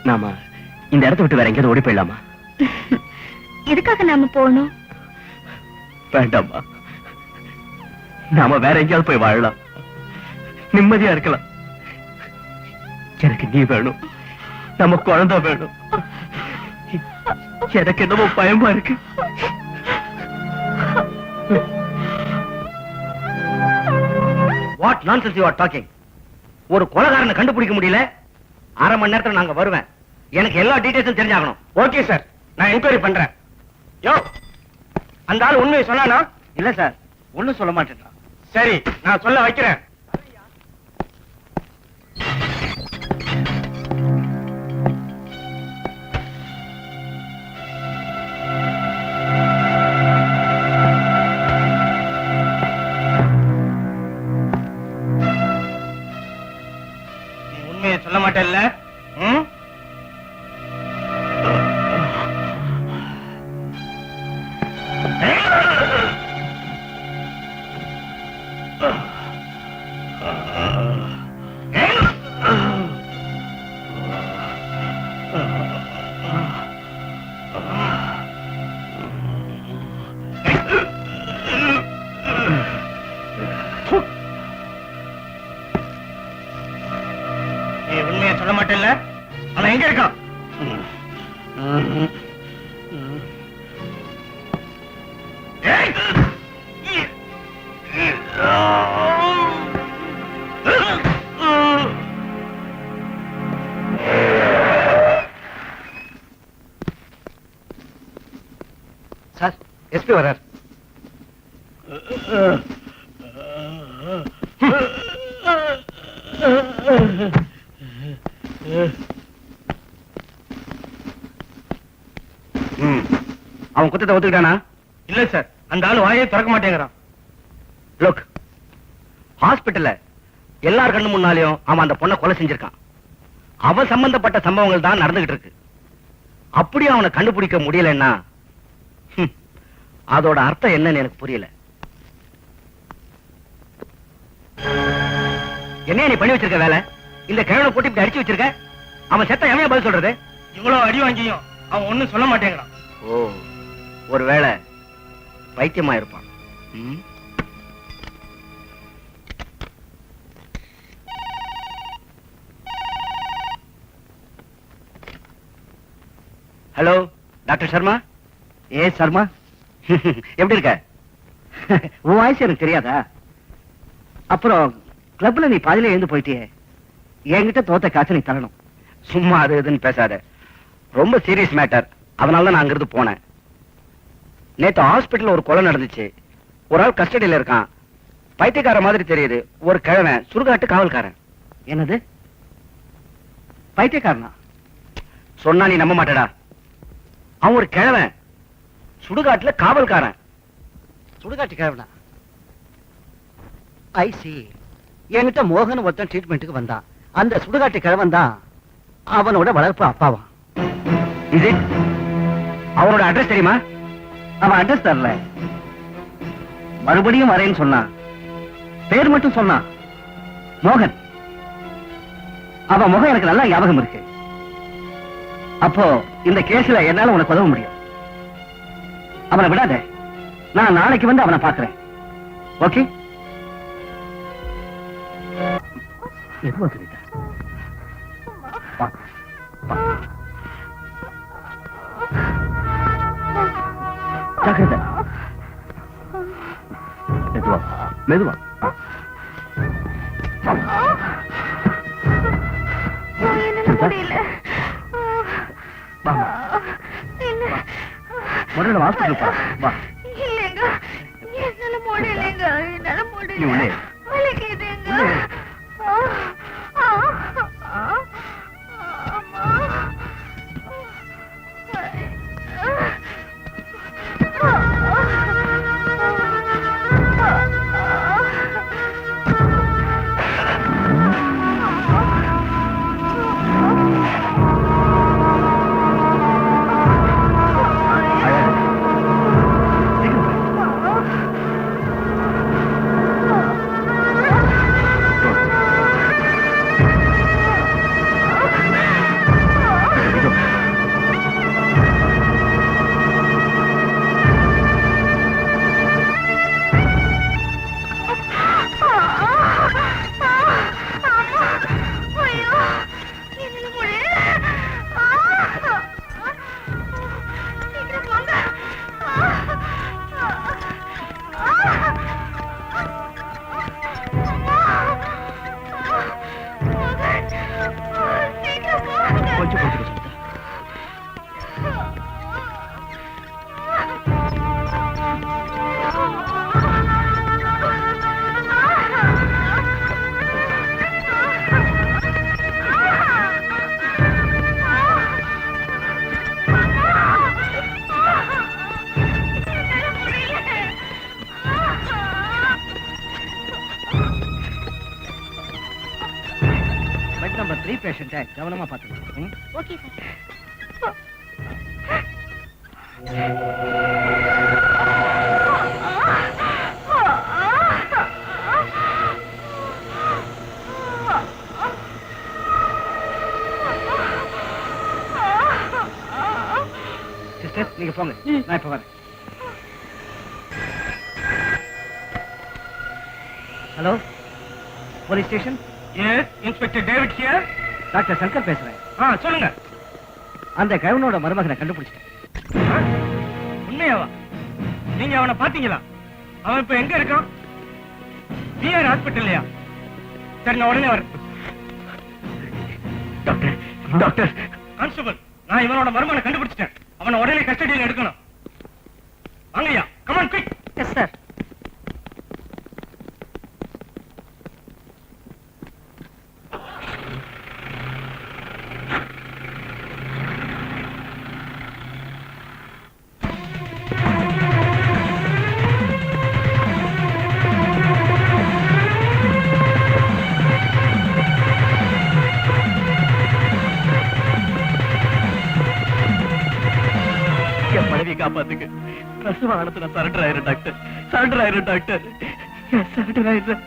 நாம இந்த இடத்தை விட்டு வேற எங்கேயாவது ஓடி போயிடலாமா? எதுக்காக நாம போகணும்? வேண்டாமா, நாம வேற எங்கேயாவது போய் வாழலாம், நிம்மதியா இருக்கலாம். எனக்கு நீ வேணும், நம்ம குழந்தை வேணும். எனக்கு என்னமோ பயமா இருக்கு. What nonsense you are talking? ஒரு கொலைகாரனை கண்டுபிடிக்க முடியல, அரை மணி நேரத்துல நாங்க வருவேன். எனக்கு எல்லா டீடைல்ஸும் தெரிஞ்சாகணும். ஓகே சார், நான் என்கொயரி பண்றேன். யோ, அந்த ஆள் உண்மையை சொன்னானா? இல்ல சார், ஒண்ணும் சொல்ல மாட்டேன். சரி, நான் சொல்ல வைக்கிறேன். நீ உண்மையை சொல்ல மாட்டேல்ல? நீ உண்மையை சொல்ல மாட்டேல்ல? அவன் எங்க இருக்கான்? சார், எஸ்பி வர்றார். அவன் குத்தத்தை ஒத்துக்கிட்டானா? இல்ல சார், அந்த ஆள் வாயே திறக்க மாட்டேங்கிறான். லுக், ஹாஸ்பிடல்ல எல்லார் கண்ணு முன்னாலையும் அவன் அந்த பொண்ணை கொலை செஞ்சிருக்கான். அவன் சம்பந்தப்பட்ட சம்பவங்கள் தான் நடந்துகிட்டு இருக்கு. அப்படியே அவனை கண்டுபிடிக்க முடியலன்னா அதோட அர்த்தம் என்னன்னு எனக்கு புரியல. என்ன நீ பண்ணி வச்சிருக்க வேலை? இந்த கிழவனை போட்டு இப்படி அடிச்சு வச்சிருக்க. அவன் செத்த எவனையா பதில் சொல்றது? இவ்வளவு அடி வாங்கியும் அவன் ஒண்ணும் சொல்ல மாட்டேங்கிறான். ஓ, ஒருவேளை பைத்தியமா இருப்பான். Hello, doctor Sharma. ஏ சர்மா, எப்படி இருக்க? உன் வாய்ஸ் எனக்கு தெரியாதா? அப்புறம் கிளப்ல நீ பாதியில எழுந்து போயிட்டியே, என்கிட்ட தோத்த காசு நீ தரணும். சும்மா அது இதுன்னு பேசாத, ரொம்ப சீரியஸ் மேட்டர். அதனால தான் நான் அங்கிருந்து போனேன். நேத்து ஹாஸ்பிட்டல் ஒரு கொலை நடந்துச்சு. ஒரு ஆள் கஸ்டடியில இருக்கான். பைத்தியக்கார மாதிரி தெரியுது. ஒரு கிழவன் சுடுகாட்டு காவல்காரன். என்னது பைத்தியக்காரனா? சொன்னா நீ நம்ப மாட்டடா. அவன் ஒரு கிழவன், சுடுகாட்டுல காவல்காரன். சுடுகாட்டு கிழவனா? ஐசி. என்கிட்ட மோகன் ஒருத்தன் ட்ரீட்மெண்ட்டுக்கு வந்தான். அந்த சுடுகாட்டு கிழவன் தான் அவனோட வளர்ப்பு அப்பாவா. இது அவனோட அட்ரஸ் தெரியுமா? அவன் அட்ரஸ் தரல, மறுபடியும் வரேன்னு சொன்னான். பேர் மட்டும் சொன்னான், மோகன். அவன் முகம் எனக்கு நல்லா ஞாபகம் இருக்கு. அப்போ இந்த கேஸ்ல என்னால உனக்கு உதவ முடியும். அவனை விடாத, நான் நாளைக்கு வந்து அவனை பார்க்கிறேன். ஓகே? எதுவும் சொல்லிட்டா? ஜாக்கிரதை. மெதுவா மெதுவா. முதல்ல ஹாஸ்பிட்டல் போ. வா. இல்லைங்க, என்னால முடியலைங்க. என்னால நீ உள்ளே. முடியல. வலிக்குதுங்க. வீட்டு போட்டுக்க சொல்லுங்க. பெட் நம்பர் 3 பேஷண்ட்டை கவனமா பார்த்துக்கணும். Okay sir. சிஸ்டர் நீங்க போங்க, நான் இப்ப வரேன். Hello, police station. Yes, inspector David here. Doctor Shankar பேசுறேன். சொல்லுங்க. அந்த கவுனோட மருமகனை கண்டுபிடிச்சிட்டேன். உண்மையாவா? நீங்க அவனை பாத்தீங்களா? அவன் இப்ப எங்க இருக்கான்? பிஆர் ஹாஸ்பிட்டல்லையா? சரி, நான் உடனே வரேன். டாக்டர் டாக்டர் கான்ஸ்டபிள், நான் இவனோட மருமகனை கண்டுபிடிச்சிட்டேன். அவனை உடனே கஸ்டடியில் எடுக்கணும். வாங்கய்யா, கமான் குயிக். Yes sir. என் மனைவியை காப்பாத்துக்கு பிரசவ ஆனத்துல சரண்டர் ஆயிரும் டாக்டர். சரண்டர் ஆயிரும் டாக்டர். சரண்டர் ஆயிரும்.